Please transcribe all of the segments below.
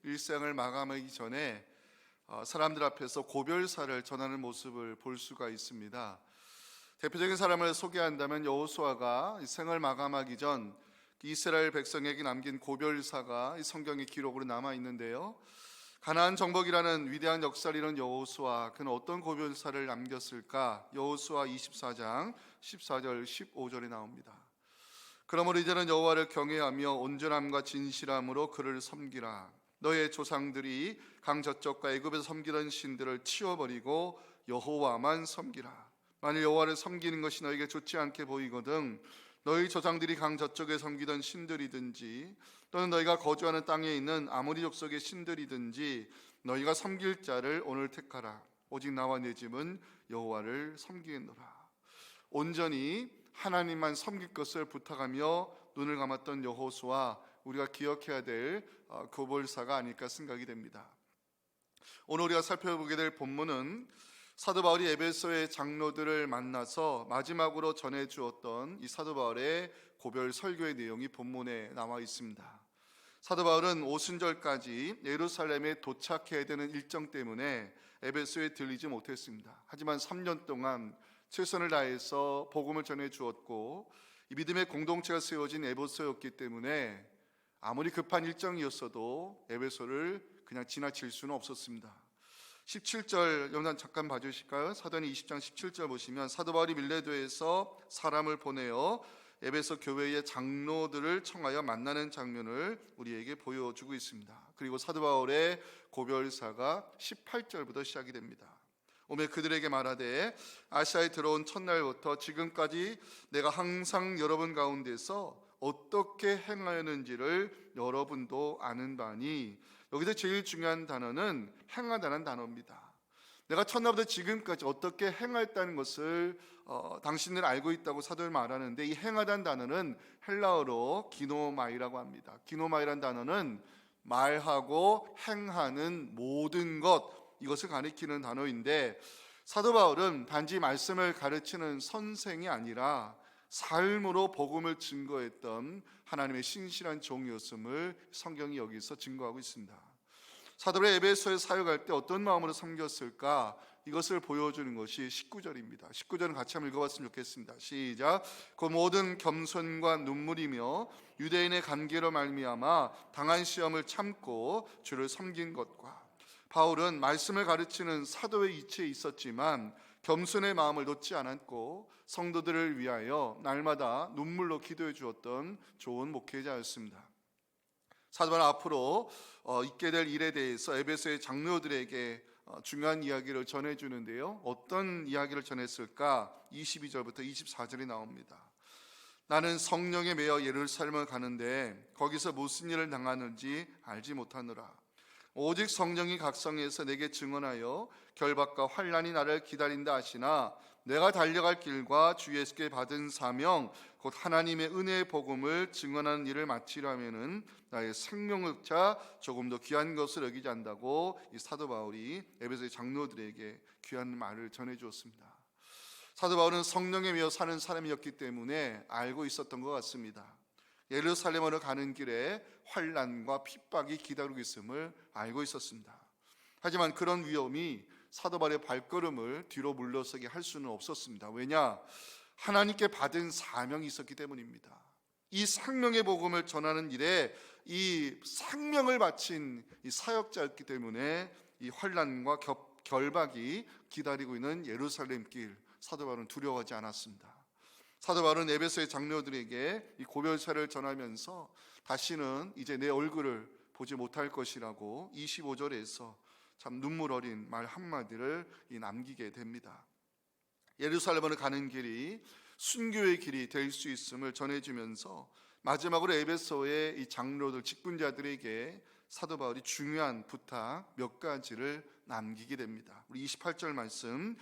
일생을 마감하기 전에 사람들 앞에서 고별사를 전하는 모습을 볼 수가 있습니다. 대표적인 사람을 소개한다면 여호수아가 생을 마감하기 전 이스라엘 백성에게 남긴 고별사가 이 성경의 기록으로 남아 있는데요. 가나안 정복이라는 위대한 역사를 이룬 여호수아, 그는 어떤 고별사를 남겼을까? 여호수아 24장 14절 15절에 나옵니다. 그러므로 이제는 여호와를 경외하며 온전함과 진실함으로 그를 섬기라. 너의 조상들이 강 저쪽과 애굽에서 섬기던 신들을 치워버리고 여호와만 섬기라. 만일 여호와를 섬기는 것이 너에게 좋지 않게 보이거든 너희 조상들이 강 저쪽에 섬기던 신들이든지 또는 너희가 거주하는 땅에 있는 아모리 족속의 신들이든지 너희가 섬길 자를 오늘 택하라. 오직 나와 내 집은 여호와를 섬기겠노라. 온전히 하나님만 섬길 것을 부탁하며 눈을 감았던 여호수아, 우리가 기억해야 될 고별사가 아닐까 생각이 됩니다. 오늘 우리가 살펴보게 될 본문은 사도 바울이 에베소의 장로들을 만나서 마지막으로 전해 주었던 이 사도 바울의 고별 설교의 내용이 본문에 나와 있습니다. 사도 바울은 오순절까지 예루살렘에 도착해야 되는 일정 때문에 에베소에 들리지 못했습니다. 하지만 3년 동안 최선을 다해서 복음을 전해 주었고 이 믿음의 공동체가 세워진 에베소였기 때문에 아무리 급한 일정이었어도 에베소를 그냥 지나칠 수는 없었습니다. 17절 영상 잠깐 봐주실까요? 사도행전 20장 17절 보시면 사도 바울이 밀레도에서 사람을 보내어 에베소 교회의 장로들을 청하여 만나는 장면을 우리에게 보여주고 있습니다. 그리고 사도 바울의 고별사가 18절부터 시작이 됩니다. 오매 그들에게 말하되 아시아에 들어온 첫날부터 지금까지 내가 항상 여러분 가운데서 어떻게 행하였는지를 여러분도 아는 바니. 여기서 제일 중요한 단어는 행하다는 단어입니다. 내가 첫날부터 지금까지 어떻게 행하였다는 것을 당신들 알고 있다고 사도는 말하는데, 이 행하다는 단어는 헬라어로 기노마이라고 합니다. 기노마이라는 단어는 말하고 행하는 모든 것, 이것을 가리키는 단어인데, 사도 바울은 단지 말씀을 가르치는 선생이 아니라 삶으로 복음을 증거했던 하나님의 신실한 종이었음을 성경이 여기서 증거하고 있습니다. 사도를 에베소에 사역할 때 어떤 마음으로 섬겼을까? 이것을 보여주는 것이 19절입니다. 19절은 같이 한번 읽어봤으면 좋겠습니다. 시작. 그 모든 겸손과 눈물이며 유대인의 관계로 말미암아 당한 시험을 참고 주를 섬긴 것과. 바울은 말씀을 가르치는 사도의 이치에 있었지만 겸손의 마음을 놓지 않았고 성도들을 위하여 날마다 눈물로 기도해 주었던 좋은 목회자였습니다. 사도 바울은 앞으로 있게 될 일에 대해서 에베소의 장로들에게 중요한 이야기를 전해주는데요. 어떤 이야기를 전했을까? 22절부터 24절이 나옵니다. 나는 성령에 매여 예루살렘을 가는데 거기서 무슨 일을 당하는지 알지 못하노라. 오직 성령이 각성해서 내게 증언하여 결박과 환난이 나를 기다린다 하시나 내가 달려갈 길과 주 예수께 받은 사명 곧 하나님의 은혜의 복음을 증언하는 일을 마치려면은 나의 생명을차 조금 더 귀한 것을 여기지 않다고 이 사도 바울이 에베소의 장로들에게 귀한 말을 전해 주었습니다. 사도 바울은 성령에 매여 사는 사람이었기 때문에 알고 있었던 것 같습니다. 예루살렘으로 가는 길에 환난과 핍박이 기다리고 있음을 알고 있었습니다. 하지만 그런 위험이 사도 바울의 발걸음을 뒤로 물러서게 할 수는 없었습니다. 왜냐? 하나님께 받은 사명이 있었기 때문입니다. 이 생명의 복음을 전하는 일에 이 생명을 바친 이 사역자였기 때문에 이 환난과 결박이 기다리고 있는 예루살렘 길, 사도 바울은 두려워하지 않았습니다. 사도 바울은 에베소의 장로들에게 이 고별사를 전하면서 다시는 이제 내 얼굴을 보지 못할 것이라고 25절에서 참 눈물 어린 말 한마디를 남기게 됩니다. 예루살렘으로 가는 길이 순교의 길이 될 수 있음을 전해주면서 마지막으로 에베소의 이 장로들, 직분자들에게 사도 바울이 중요한 부탁 몇 가지를 남기게 됩니다. 우리 28절 말씀,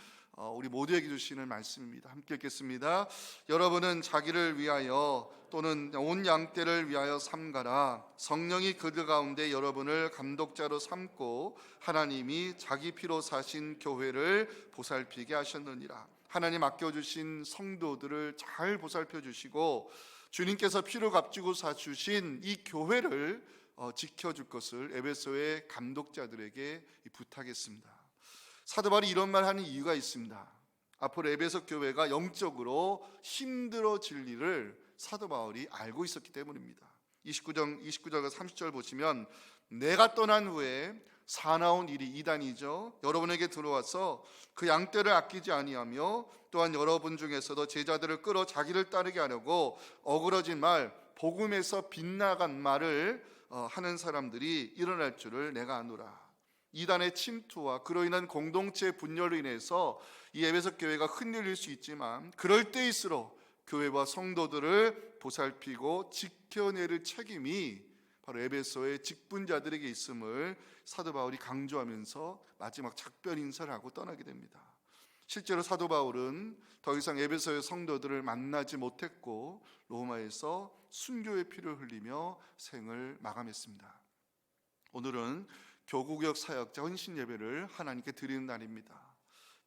우리 모두에게 주시는 말씀입니다. 함께 읽겠습니다. 여러분은 자기를 위하여 또는 온 양떼를 위하여 삼가라. 성령이 그들 가운데 여러분을 감독자로 삼고 하나님이 자기 피로 사신 교회를 보살피게 하셨느니라. 하나님 아껴주신 성도들을 잘 보살펴 주시고 주님께서 피로 값주고 사주신 이 교회를 지켜줄 것을 에베소의 감독자들에게 부탁했습니다. 사도 바울이 이런 말 하는 이유가 있습니다. 앞으로 에베소 교회가 영적으로 힘들어질 일을 사도 바울이 알고 있었기 때문입니다. 29절과 30절 보시면, 내가 떠난 후에 사나운 일이 이단이죠. 여러분에게 들어와서 그 양떼를 아끼지 아니하며 또한 여러분 중에서도 제자들을 끌어 자기를 따르게 하려고 어그러진 말, 복음에서 빗나간 말을 하는 사람들이 일어날 줄을 내가 아노라. 이단의 침투와 그로 인한 공동체 분열로 인해서 이 에베소 교회가 흔들릴 수 있지만, 그럴 때일수록 교회와 성도들을 보살피고 지켜낼 책임이 바로 에베소의 직분자들에게 있음을 사도 바울이 강조하면서 마지막 작별 인사를 하고 떠나게 됩니다. 실제로 사도 바울은 더 이상 에베소의 성도들을 만나지 못했고 로마에서 순교의 피를 흘리며 생을 마감했습니다. 오늘은 교구역 사역자 헌신 예배를 하나님께 드리는 날입니다.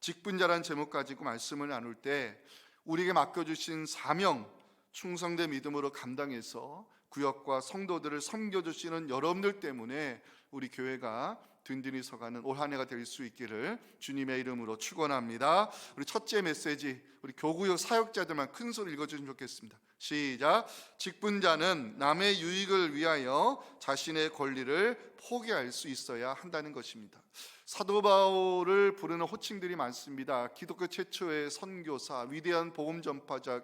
직분자란 제목 가지고 말씀을 나눌 때 우리에게 맡겨주신 사명, 충성된 믿음으로 감당해서 구역과 성도들을 섬겨주시는 여러분들 때문에 우리 교회가 든든히 서가는 올 한 해가 될 수 있기를 주님의 이름으로 축원합니다. 우리 첫째 메시지, 우리 교구역 사역자들만 큰 소리 읽어주시면 좋겠습니다. 시작. 직분자는 남의 유익을 위하여 자신의 권리를 포기할 수 있어야 한다는 것입니다. 사도 바울을 부르는 호칭들이 많습니다. 기독교 최초의 선교사, 위대한 복음 전파자,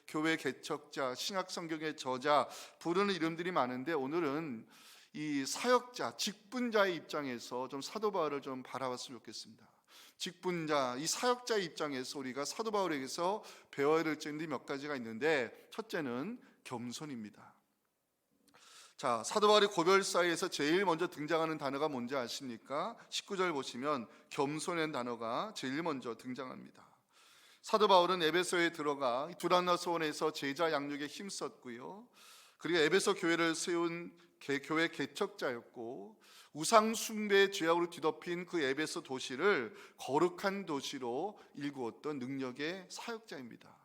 교회 개척자, 신약 성경의 저자, 부르는 이름들이 많은데 오늘은 이 사역자, 직분자의 입장에서 좀 사도 바울을 좀 바라봤으면 좋겠습니다. 직분자, 이 사역자의 입장에서 우리가 사도 바울에게서 배워야 될 점이 몇 가지가 있는데, 첫째는 겸손입니다. 자, 사도 바울의 고별사에서 제일 먼저 등장하는 단어가 뭔지 아십니까? 19절 보시면 겸손한 단어가 제일 먼저 등장합니다. 사도 바울은 에베소에 들어가 두란노 소원에서 제자 양육에 힘썼고요, 그리고 에베소 교회를 세운 교회 개척자였고, 우상 숭배의 죄악으로 뒤덮인 그 에베소 도시를 거룩한 도시로 일구었던 능력의 사역자입니다.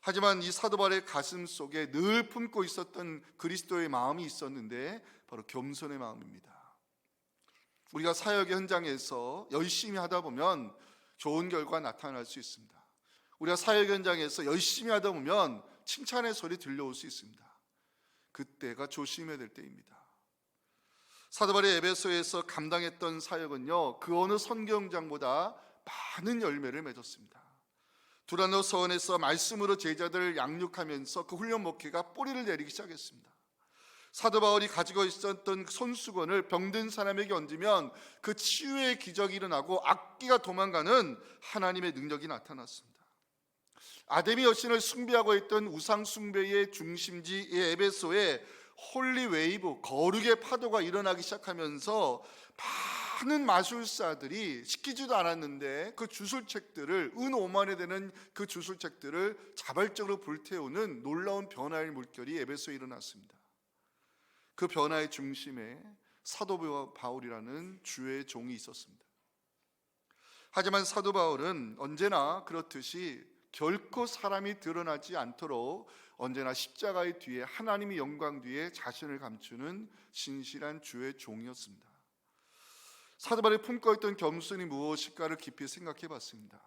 하지만 이 사도 바울의 가슴 속에 늘 품고 있었던 그리스도의 마음이 있었는데 바로 겸손의 마음입니다. 우리가 사역의 현장에서 열심히 하다 보면 좋은 결과 나타날 수 있습니다. 우리가 사역 현장에서 열심히 하다 보면 칭찬의 소리 들려올 수 있습니다. 그때가 조심해야 될 때입니다. 사도 바울이 에베소에서 감당했던 사역은요, 그 어느 선교장보다 많은 열매를 맺었습니다. 두란노 서원에서 말씀으로 제자들을 양육하면서 그 훈련 목회가 뿌리를 내리기 시작했습니다. 사도 바울이 가지고 있었던 손수건을 병든 사람에게 얹으면 그 치유의 기적이 일어나고 악귀가 도망가는 하나님의 능력이 나타났습니다. 아데미 여신을 숭배하고 있던 우상 숭배의 중심지 에베소에 홀리 웨이브, 거룩의 파도가 일어나기 시작하면서 많은 마술사들이 시키지도 않았는데 그 주술책들을, 은 5만에 되는 그 주술책들을 자발적으로 불태우는 놀라운 변화의 물결이 에베소에 일어났습니다. 그 변화의 중심에 사도 바울이라는 주의 종이 있었습니다. 하지만 사도 바울은 언제나 그렇듯이 결코 사람이 드러나지 않도록 언제나 십자가의 뒤에, 하나님의 영광 뒤에 자신을 감추는 신실한 주의 종이었습니다. 사도 바울이 품고 있던 겸손이 무엇일까를 깊이 생각해 봤습니다.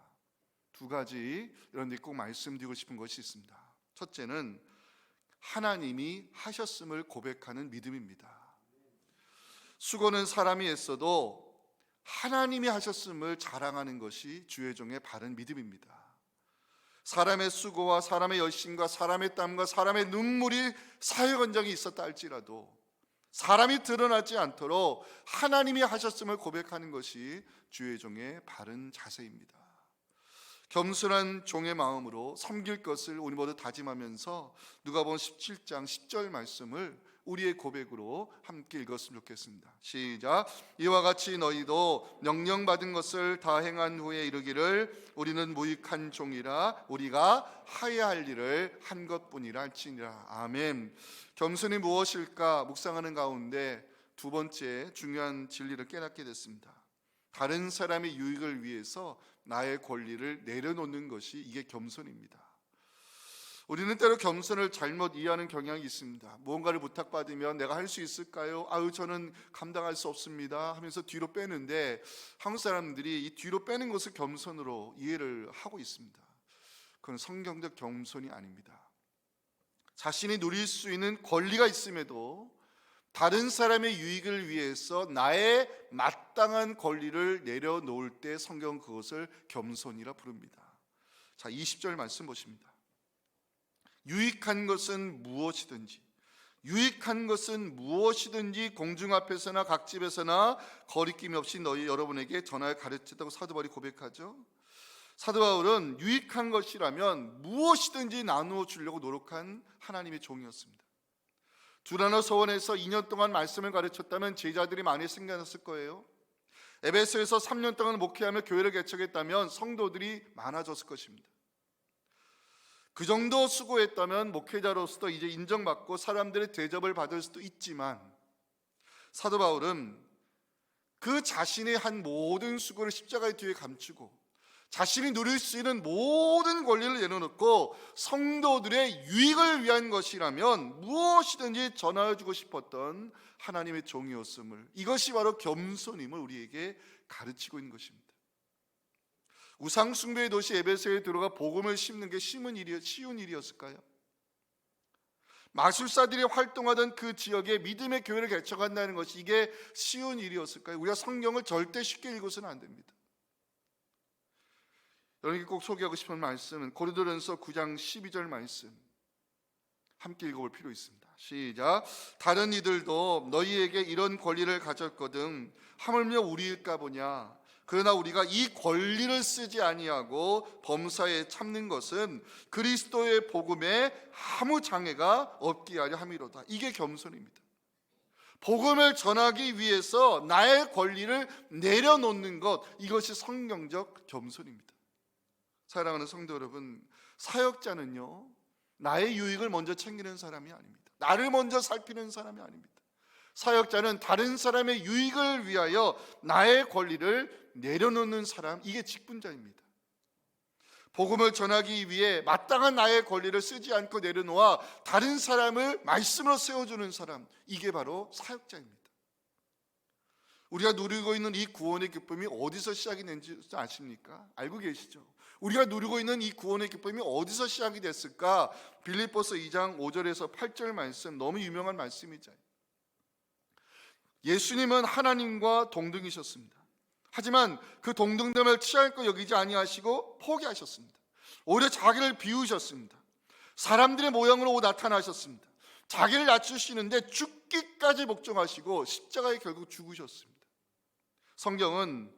두 가지 이런 데 꼭 말씀드리고 싶은 것이 있습니다. 첫째는 하나님이 하셨음을 고백하는 믿음입니다. 수고는 사람이 했어도 하나님이 하셨음을 자랑하는 것이 주의 종의 바른 믿음입니다. 사람의 수고와 사람의 열심과 사람의 땀과 사람의 눈물이 사역 현장에 있었다 할지라도 사람이 드러나지 않도록 하나님이 하셨음을 고백하는 것이 주의 종의 바른 자세입니다. 겸손한 종의 마음으로 섬길 것을 우리 모두 다짐하면서 누가복음 17장 10절 말씀을 우리의 고백으로 함께 읽었으면 좋겠습니다. 시작. 이와 같이 너희도 명령받은 것을 다 행한 후에 이르기를 우리는 무익한 종이라 우리가 하야 할 일을 한 것뿐이라 할지니라. 아멘. 겸손이 무엇일까 묵상하는 가운데 두 번째 중요한 진리를 깨닫게 됐습니다. 다른 사람의 유익을 위해서 나의 권리를 내려놓는 것이, 이게 겸손입니다. 우리는 때로 겸손을 잘못 이해하는 경향이 있습니다. 무언가를 부탁받으면 내가 할 수 있을까요? 아유, 저는 감당할 수 없습니다 하면서 뒤로 빼는데, 한국 사람들이 이 뒤로 빼는 것을 겸손으로 이해를 하고 있습니다. 그건 성경적 겸손이 아닙니다. 자신이 누릴 수 있는 권리가 있음에도 다른 사람의 유익을 위해서 나의 마땅한 권리를 내려놓을 때 성경은 그것을 겸손이라 부릅니다. 자, 20절 말씀 보십니다. 유익한 것은 무엇이든지 공중 앞에서나 각 집에서나 거리낌이 없이 여러분에게 전하여 가르쳤다고 사도 바울이 고백하죠. 사도 바울은 유익한 것이라면 무엇이든지 나누어 주려고 노력한 하나님의 종이었습니다. 두라노 서원에서 2년 동안 말씀을 가르쳤다면 제자들이 많이 생겨났을 거예요. 에베소에서 3년 동안 목회하며 교회를 개척했다면 성도들이 많아졌을 것입니다. 그 정도 수고했다면 목회자로서 이제 인정받고 사람들의 대접을 받을 수도 있지만, 사도 바울은 그 자신의 한 모든 수고를 십자가의 뒤에 감추고 자신이 누릴 수 있는 모든 권리를 내려놓고 성도들의 유익을 위한 것이라면 무엇이든지 전하여주고 싶었던 하나님의 종이었음을, 이것이 바로 겸손임을 우리에게 가르치고 있는 것입니다. 우상 숭배의 도시 에베소에 들어가 복음을 심는 게 쉬운 일이었을까요? 마술사들이 활동하던 그 지역에 믿음의 교회를 개척한다는 것이 이게 쉬운 일이었을까요? 우리가 성경을 절대 쉽게 읽어서는 안 됩니다. 여러분께 꼭 소개하고 싶은 말씀은 고린도전서 9장 12절 말씀, 함께 읽어볼 필요 있습니다. 시작. 다른 이들도 너희에게 이런 권리를 가졌거든 하물며 우리일까 보냐. 그러나 우리가 이 권리를 쓰지 아니하고 범사에 참는 것은 그리스도의 복음에 아무 장애가 없게 하려 함이로다. 이게 겸손입니다. 복음을 전하기 위해서 나의 권리를 내려놓는 것, 이것이 성경적 겸손입니다. 사랑하는 성도 여러분, 사역자는요, 나의 유익을 먼저 챙기는 사람이 아닙니다. 나를 먼저 살피는 사람이 아닙니다. 사역자는 다른 사람의 유익을 위하여 나의 권리를 내려놓는 사람, 이게 직분자입니다. 복음을 전하기 위해 마땅한 나의 권리를 쓰지 않고 내려놓아 다른 사람을 말씀으로 세워주는 사람, 이게 바로 사역자입니다. 우리가 누리고 있는 이 구원의 기쁨이 어디서 시작이 된지 아십니까? 알고 계시죠? 우리가 누리고 있는 이 구원의 기쁨이 어디서 시작이 됐을까? 빌립보서 2장 5절에서 8절 말씀, 너무 유명한 말씀이죠. 예수님은 하나님과 동등이셨습니다. 하지만 그 동등됨을 취할 것 여기지 아니하시고 포기하셨습니다. 오히려 자기를 비우셨습니다. 사람들의 모양으로 나타나셨습니다. 자기를 낮추시는데 죽기까지 복종하시고 십자가에 결국 죽으셨습니다. 성경은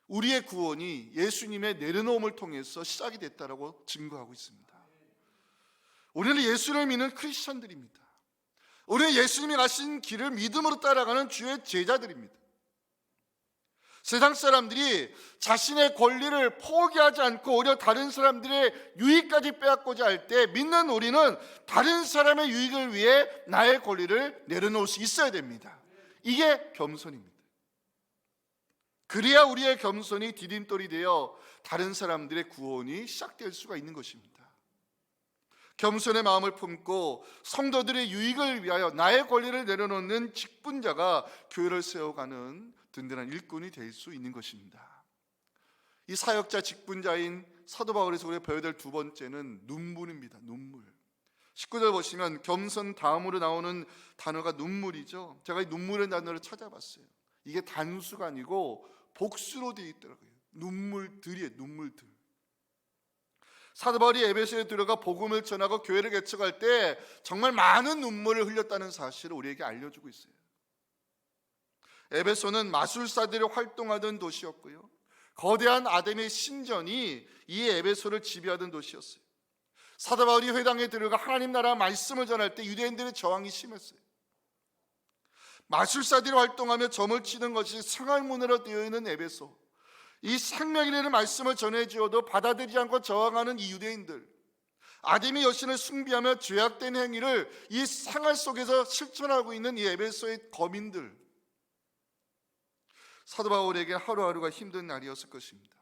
우리의 구원이 예수님의 내려놓음을 통해서 시작이 됐다라고 증거하고 있습니다. 우리는 예수를 믿는 크리스천들입니다. 우리는 예수님이 가신 길을 믿음으로 따라가는 주의 제자들입니다. 세상 사람들이 자신의 권리를 포기하지 않고 오히려 다른 사람들의 유익까지 빼앗고자 할 때 믿는 우리는 다른 사람의 유익을 위해 나의 권리를 내려놓을 수 있어야 됩니다. 이게 겸손입니다. 그래야 우리의 겸손이 디딤돌이 되어 다른 사람들의 구원이 시작될 수가 있는 것입니다. 겸손의 마음을 품고 성도들의 유익을 위하여 나의 권리를 내려놓는 직분자가 교회를 세워가는 든든한 일꾼이 될 수 있는 것입니다. 이 사역자 직분자인 사도 바울에서 우리가 배워야 될 두 번째는 눈물입니다. 눈물. 19절 보시면 겸손 다음으로 나오는 단어가 눈물이죠. 제가 이 눈물의 단어를 찾아봤어요. 이게 단수가 아니고 복수로 되어 있더라고요. 눈물들이에요. 눈물들. 사도 바울이 에베소에 들어가 복음을 전하고 교회를 개척할 때 정말 많은 눈물을 흘렸다는 사실을 우리에게 알려주고 있어요. 에베소는 마술사들이 활동하던 도시였고요, 거대한 아담의 신전이 이 에베소를 지배하던 도시였어요. 사도 바울이 회당에 들어가 하나님 나라 말씀을 전할 때 유대인들의 저항이 심했어요. 마술사들이 활동하며 점을 치는 것이 생활문화로 되어 있는 에베소, 이 생명이라는 말씀을 전해주어도 받아들이지 않고 저항하는 이 유대인들, 아담의 여신을 숭배하며 죄악된 행위를 이 생활 속에서 실천하고 있는 이 에베소의 거민들, 사도 바울에게 하루하루가 힘든 날이었을 것입니다.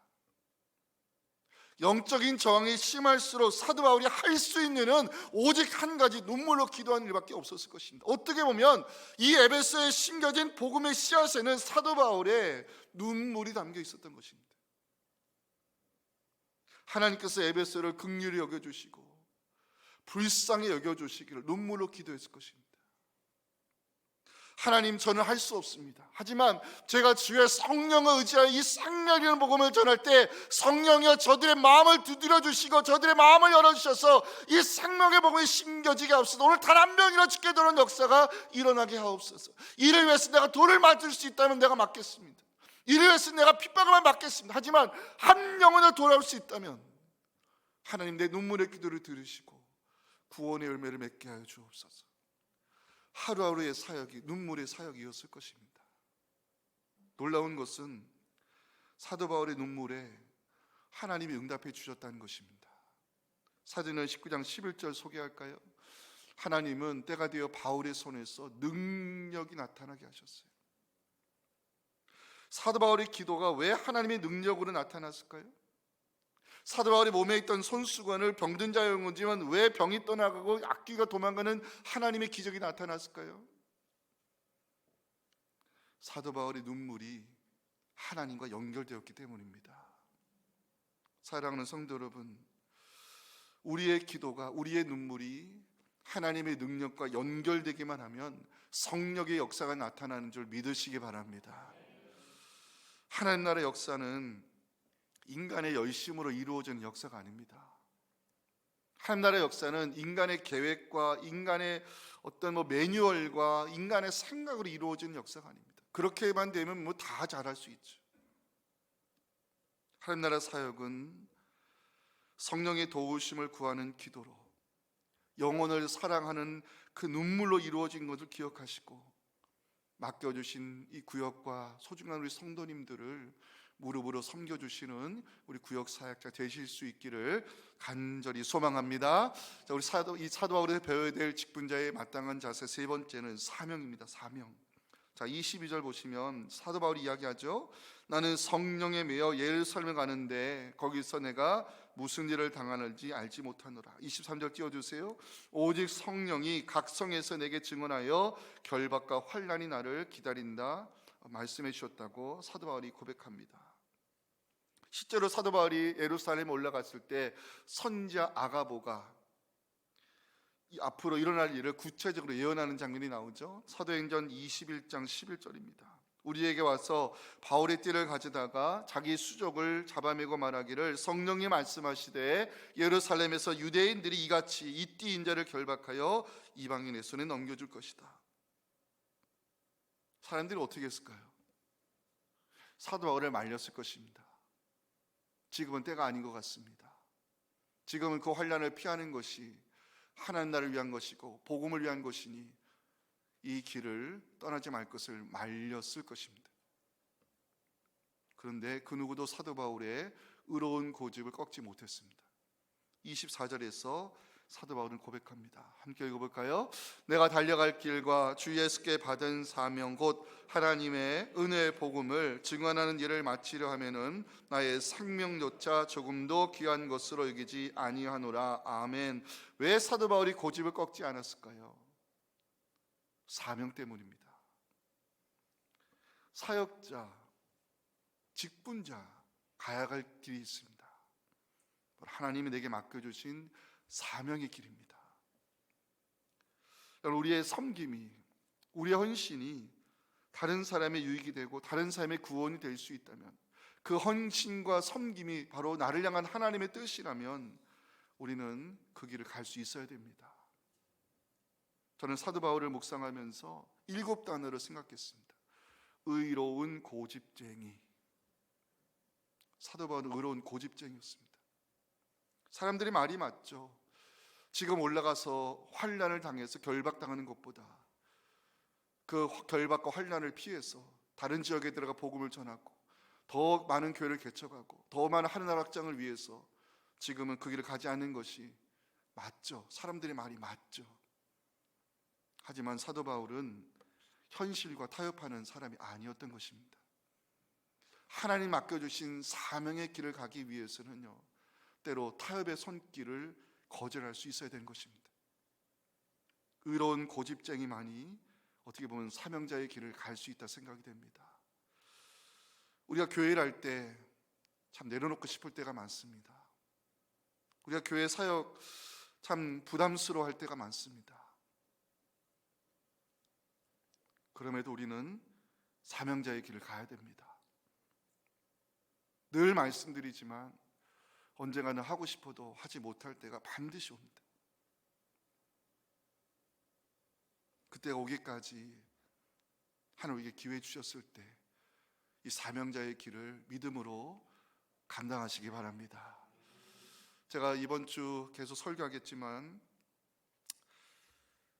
영적인 저항이 심할수록 사도 바울이 할 수 있는 일은 오직 한 가지, 눈물로 기도하는 일밖에 없었을 것입니다. 어떻게 보면 이 에베소에 심겨진 복음의 씨앗에는 사도 바울의 눈물이 담겨 있었던 것입니다. 하나님께서 에베소를 긍휼히 여겨주시고 불쌍히 여겨주시기를 눈물로 기도했을 것입니다. 하나님, 저는 할 수 없습니다. 하지만 제가 주의 성령을 의지하여 이 생명이라는 복음을 전할 때 성령이여 저들의 마음을 두드려 주시고 저들의 마음을 열어주셔서 이 생명의 복음이 심겨지게 하옵소서. 오늘 단 한 명이나 죽게 되는 역사가 일어나게 하옵소서. 이를 위해서 내가 돌을 맞을 수 있다면 내가 맞겠습니다. 이를 위해서 내가 핍박을 맞겠습니다. 하지만 한 영혼을 돌아올 수 있다면 하나님, 내 눈물의 기도를 들으시고 구원의 열매를 맺게 하여 주옵소서. 하루하루의 사역이 눈물의 사역이었을 것입니다. 놀라운 것은 사도 바울의 눈물에 하나님이 응답해 주셨다는 것입니다. 사도행전 19장 11절 소개할까요? 하나님은 때가 되어 바울의 손에서 능력이 나타나게 하셨어요. 사도 바울의 기도가 왜 하나님의 능력으로 나타났을까요? 사도 바울이 몸에 있던 손수건을 병든 자의 영혼이지만 왜 병이 떠나가고 악귀가 도망가는 하나님의 기적이 나타났을까요? 사도 바울의 눈물이 하나님과 연결되었기 때문입니다. 사랑하는 성도 여러분, 우리의 기도가, 우리의 눈물이 하나님의 능력과 연결되기만 하면 성령의 역사가 나타나는 줄 믿으시기 바랍니다. 하나님 나라의 역사는 인간의 열심으로 이루어지는 역사가 아닙니다. 하나님 나라의 역사는 인간의 계획과 인간의 어떤 매뉴얼과 인간의 생각으로 이루어지는 역사가 아닙니다. 그렇게만 되면 다 잘할 수 있죠. 하나님 나라 사역은 성령의 도우심을 구하는 기도로 영혼을 사랑하는 그 눈물로 이루어진 것을 기억하시고 맡겨주신 이 구역과 소중한 우리 성도님들을 무릎으로 섬겨주시는 우리 구역 사역자 되실 수 있기를 간절히 소망합니다. 자, 우리 사도 바울에서 배워야 될 직분자의 마땅한 자세 세 번째는 사명입니다. 사명. 자, 22절 보시면 사도 바울이 이야기하죠. 나는 성령에 매여 예루살렘에 가는데 거기서 내가 무슨 일을 당하는지 알지 못하노라. 23절 띄워주세요. 오직 성령이 각 성에서 내게 증언하여 결박과 환난이 나를 기다린다 말씀해 주셨다고 사도 바울이 고백합니다. 실제로 사도 바울이 예루살렘에 올라갔을 때 선지자 아가보가 앞으로 일어날 일을 구체적으로 예언하는 장면이 나오죠. 사도행전 21장 11절입니다. 우리에게 와서 바울의 띠를 가져다가 자기 수족을 잡아매고 말하기를 성령이 말씀하시되 예루살렘에서 유대인들이 이같이 이 띠 인자를 결박하여 이방인의 손에 넘겨줄 것이다. 사람들이 어떻게 했을까요? 사도 바울을 말렸을 것입니다. 지금은 때가 아닌 것 같습니다. 지금은 그 환난을 피하는 것이 하나님 나라를 위한 것이고 복음을 위한 것이니 이 길을 떠나지 말 것을 말렸을 것입니다. 그런데 그 누구도 사도 바울의 의로운 고집을 꺾지 못했습니다. 24절에서 사도 바울은 고백합니다. 함께 읽어볼까요? 내가 달려갈 길과 주 예수께 받은 사명 곧 하나님의 은혜의 복음을 증언하는 일을 마치려 하면은 나의 생명조차 조금도 귀한 것으로 여기지 아니하노라. 아멘. 왜 사도 바울이 고집을 꺾지 않았을까요? 사명 때문입니다. 사역자, 직분자 가야 할 길이 있습니다. 하나님이 내게 맡겨주신 사명의 길입니다. 우리의 섬김이, 우리의 헌신이 다른 사람의 유익이 되고 다른 사람의 구원이 될 수 있다면 그 헌신과 섬김이 바로 나를 향한 하나님의 뜻이라면 우리는 그 길을 갈 수 있어야 됩니다. 저는 사도 바울을 묵상하면서 7단어를 생각했습니다. 의로운 고집쟁이. 사도 바울은 의로운 고집쟁이였습니다. 사람들이 말이 맞죠. 지금 올라가서 환난을 당해서 결박당하는 것보다 그 결박과 환난을 피해서 다른 지역에 들어가 복음을 전하고 더 많은 교회를 개척하고 더 많은 하늘나라 확장을 위해서 지금은 그 길을 가지 않는 것이 맞죠. 사람들의 말이 맞죠. 하지만 사도 바울은 현실과 타협하는 사람이 아니었던 것입니다. 하나님 맡겨주신 사명의 길을 가기 위해서는요, 때로 타협의 손길을 거절할 수 있어야 되는 것입니다. 의로운 고집쟁이만이 어떻게 보면 사명자의 길을 갈 수 있다 생각이 됩니다. 우리가 교회를 할 때 참 내려놓고 싶을 때가 많습니다. 우리가 교회 사역 참 부담스러워 할 때가 많습니다. 그럼에도 우리는 사명자의 길을 가야 됩니다. 늘 말씀드리지만 언젠가는 하고 싶어도 하지 못할 때가 반드시 옵니다. 그때가 오기까지 하나님 우리에게 기회 주셨을 때 이 사명자의 길을 믿음으로 감당하시기 바랍니다. 제가 이번 주 계속 설교하겠지만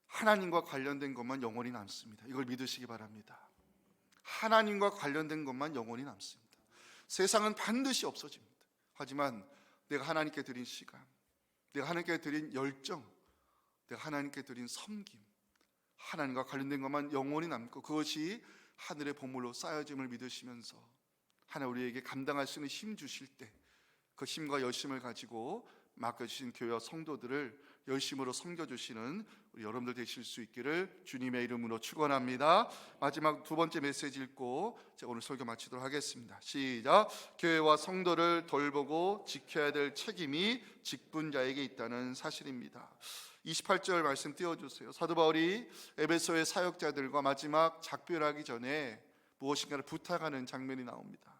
하나님과 관련된 것만 영원히 남습니다. 이걸 믿으시기 바랍니다. 하나님과 관련된 것만 영원히 남습니다. 세상은 반드시 없어집니다. 하지만 내가 하나님께 드린 시간, 내가 하나님께 드린 열정, 내가 하나님께 드린 섬김, 하나님과 관련된 것만 영원히 남고 그것이 하늘의 보물로 쌓여짐을 믿으시면서 하나님 우리에게 감당할 수 있는 힘 주실 때 그 힘과 열심을 가지고 맡겨주신 교회와 성도들을 열심으로 섬겨주시는 우리 여러분들 되실 수 있기를 주님의 이름으로 축원합니다. 마지막 두 번째 메시지 읽고 제가 오늘 설교 마치도록 하겠습니다. 시작. 교회와 성도를 돌보고 지켜야 될 책임이 직분자에게 있다는 사실입니다. 28절 말씀 띄워주세요. 사도 바울이 에베소의 사역자들과 마지막 작별하기 전에 무엇인가를 부탁하는 장면이 나옵니다.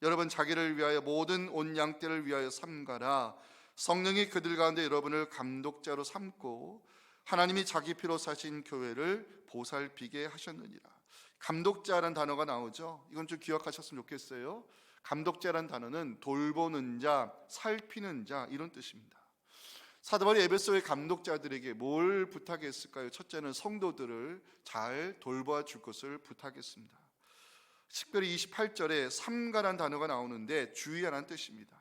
여러분 자기를 위하여 모든 온 양떼를 위하여 삼가라. 성령이 그들 가운데 여러분을 감독자로 삼고 하나님이 자기 피로 사신 교회를 보살피게 하셨느니라. 감독자라는 단어가 나오죠. 이건 좀 기억하셨으면 좋겠어요. 감독자라는 단어는 돌보는 자, 살피는 자 이런 뜻입니다. 사도 바울이 에베소의 감독자들에게 뭘 부탁했을까요? 첫째는 성도들을 잘 돌보아 줄 것을 부탁했습니다. 특별히 28절에 삼가라는 단어가 나오는데 주의하라는 뜻입니다.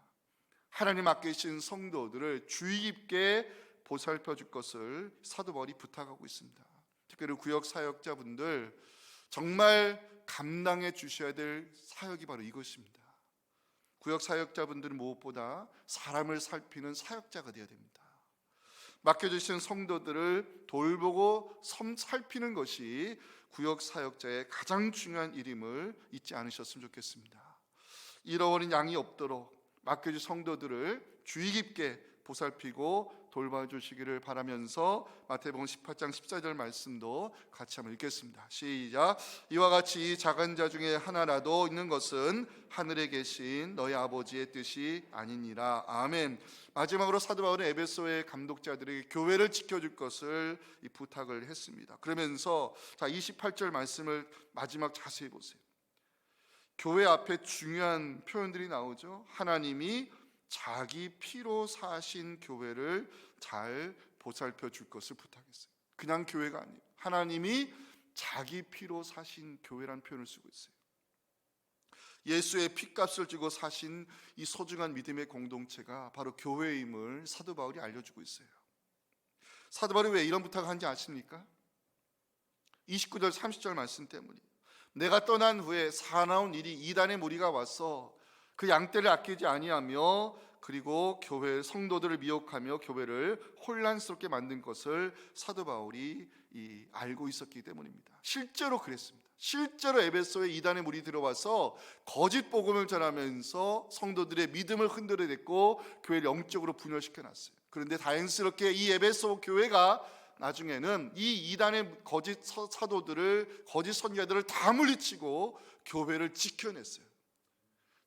하나님 맡기신 성도들을 주의 깊게 보살펴 줄 것을 사도 바울이 부탁하고 있습니다. 특별히 구역 사역자분들 정말 감당해 주셔야 될 사역이 바로 이것입니다. 구역 사역자분들은 무엇보다 사람을 살피는 사역자가 되어야 됩니다. 맡겨주신 성도들을 돌보고 살피는 것이 구역 사역자의 가장 중요한 일임을 잊지 않으셨으면 좋겠습니다. 잃어버린 양이 없도록 맡겨주신 성도들을 주의 깊게 보살피고 돌봐주시기를 바라면서 마태복음 18장 14절 말씀도 같이 한번 읽겠습니다. 시작. 이와 같이 작은 자 중에 하나라도 있는 것은 하늘에 계신 너희 아버지의 뜻이 아니니라. 아멘. 마지막으로 사도 바울은 에베소의 감독자들에게 교회를 지켜줄 것을 부탁을 했습니다. 그러면서 28절 말씀을 마지막 자세히 보세요. 교회 앞에 중요한 표현들이 나오죠. 하나님이 자기 피로 사신 교회를 잘 보살펴 줄 것을 부탁했어요. 그냥 교회가 아니에요. 하나님이 자기 피로 사신 교회라는 표현을 쓰고 있어요. 예수의 피값을 주고 사신 이 소중한 믿음의 공동체가 바로 교회임을 사도 바울이 알려주고 있어요. 사도 바울이 왜 이런 부탁을 한지 아십니까? 29절 30절 말씀 때문이에요. 내가 떠난 후에 사나운 일이 이단의 무리가 와서 그 양떼를 아끼지 아니하며 그리고 교회 성도들을 미혹하며 교회를 혼란스럽게 만든 것을 사도 바울이 알고 있었기 때문입니다. 실제로 그랬습니다. 실제로 에베소에 이단의 무리 들어와서 거짓 복음을 전하면서 성도들의 믿음을 흔들어댔고 교회를 영적으로 분열시켜놨어요. 그런데 다행스럽게 이 에베소 교회가 나중에는 이 이단의 거짓 사도들을, 거짓 선지자들을 다 물리치고 교회를 지켜냈어요.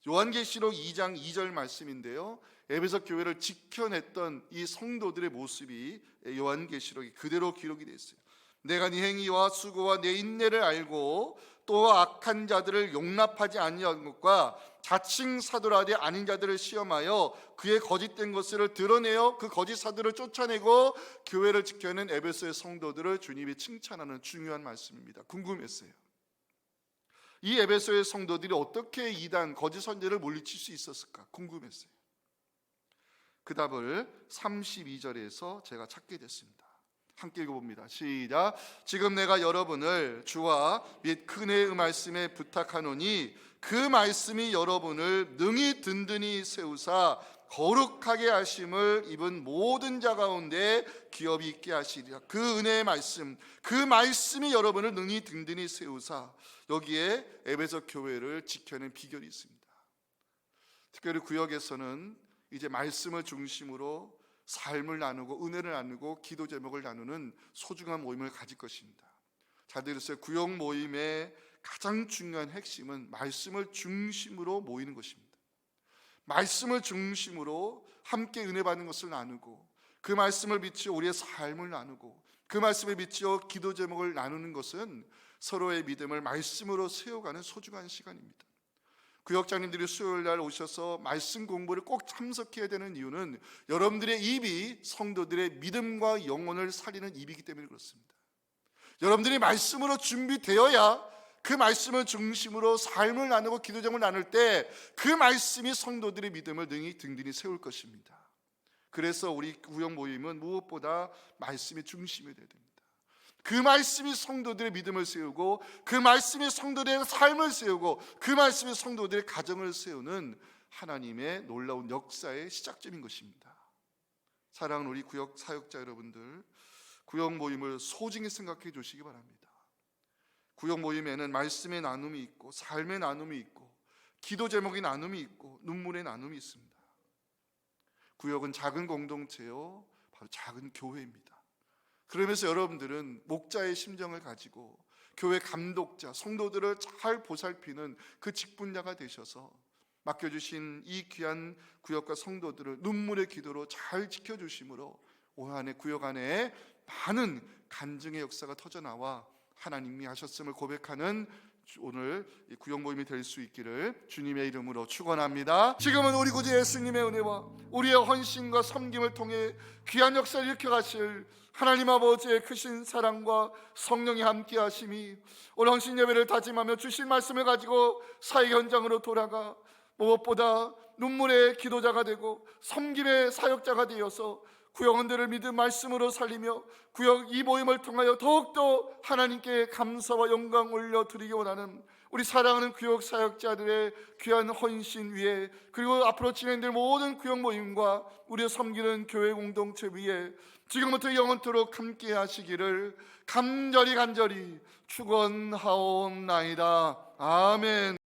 요한계시록 2장 2절 말씀인데요, 에베소 교회를 지켜냈던 이 성도들의 모습이 요한계시록에 그대로 기록이 되어 있어요. 내가 네 행위와 수고와 내 인내를 알고 또 악한 자들을 용납하지 아니한 것과 자칭 사도라되 아닌 자들을 시험하여 그의 거짓된 것을 드러내어 그 거짓 사도를 쫓아내고 교회를 지켜낸 에베소의 성도들을 주님이 칭찬하는 중요한 말씀입니다. 궁금했어요. 이 에베소의 성도들이 어떻게 이단 거짓 선지자를 물리칠 수 있었을까 궁금했어요. 그 답을 32절에서 제가 찾게 됐습니다. 함께 읽어봅니다. 시작. 지금 내가 여러분을 주와 및 그네의 말씀에 부탁하노니 그 말씀이 여러분을 능히 든든히 세우사 거룩하게 하심을 입은 모든 자 가운데 기업이 있게 하시리라. 그 은혜의 말씀, 그 말씀이 여러분을 능히 든든히 세우사 여기에 에베소 교회를 지켜낸 비결이 있습니다. 특별히 구역에서는 이제 말씀을 중심으로 삶을 나누고 은혜를 나누고 기도 제목을 나누는 소중한 모임을 가질 것입니다. 잘 들으세요. 구역 모임의 가장 중요한 핵심은 말씀을 중심으로 모이는 것입니다. 말씀을 중심으로 함께 은혜 받는 것을 나누고 그 말씀을 비추어 우리의 삶을 나누고 그 말씀에 비추어 기도 제목을 나누는 것은 서로의 믿음을 말씀으로 세워가는 소중한 시간입니다. 구역장님들이 수요일날 오셔서 말씀 공부를 꼭 참석해야 되는 이유는 여러분들의 입이 성도들의 믿음과 영혼을 살리는 입이기 때문에 그렇습니다. 여러분들이 말씀으로 준비되어야 그 말씀을 중심으로 삶을 나누고 기도 제목을 나눌 때 그 말씀이 성도들의 믿음을 능히 든든히 세울 것입니다. 그래서 우리 구역 모임은 무엇보다 말씀이 중심이 되어야 됩니다. 그 말씀이 성도들의 믿음을 세우고 그 말씀이 성도들의 삶을 세우고 그 말씀이 성도들의 가정을 세우는 하나님의 놀라운 역사의 시작점인 것입니다. 사랑하는 우리 구역 사역자 여러분들, 구역 모임을 소중히 생각해 주시기 바랍니다. 구역 모임에는 말씀의 나눔이 있고 삶의 나눔이 있고 기도 제목의 나눔이 있고 눈물의 나눔이 있습니다. 구역은 작은 공동체요, 바로 작은 교회입니다. 그러면서 여러분들은 목자의 심정을 가지고 교회 감독자, 성도들을 잘 보살피는 그 직분자가 되셔서 맡겨주신 이 귀한 구역과 성도들을 눈물의 기도로 잘 지켜주심으로 올 한 해 구역 안에 많은 간증의 역사가 터져나와 하나님이 하셨음을 고백하는 오늘 이 구역 모임이 될 수 있기를 주님의 이름으로 축원합니다. 지금은 우리 구주 예수님의 은혜와 우리의 헌신과 섬김을 통해 귀한 역사를 일으켜 가실 하나님 아버지의 크신 사랑과 성령이 함께 하심이 오늘 헌신 예배를 다짐하며 주신 말씀을 가지고 사역 현장으로 돌아가 무엇보다 눈물의 기도자가 되고 섬김의 사역자가 되어서 구역원들을 믿음 말씀으로 살리며 구역 이 모임을 통하여 더욱더 하나님께 감사와 영광 올려드리기 원하는 우리 사랑하는 구역 사역자들의 귀한 헌신 위에 그리고 앞으로 진행될 모든 구역 모임과 우리의 섬기는 교회 공동체 위에 지금부터 영원토록 함께 하시기를 간절히 축원하옵나이다. 아멘.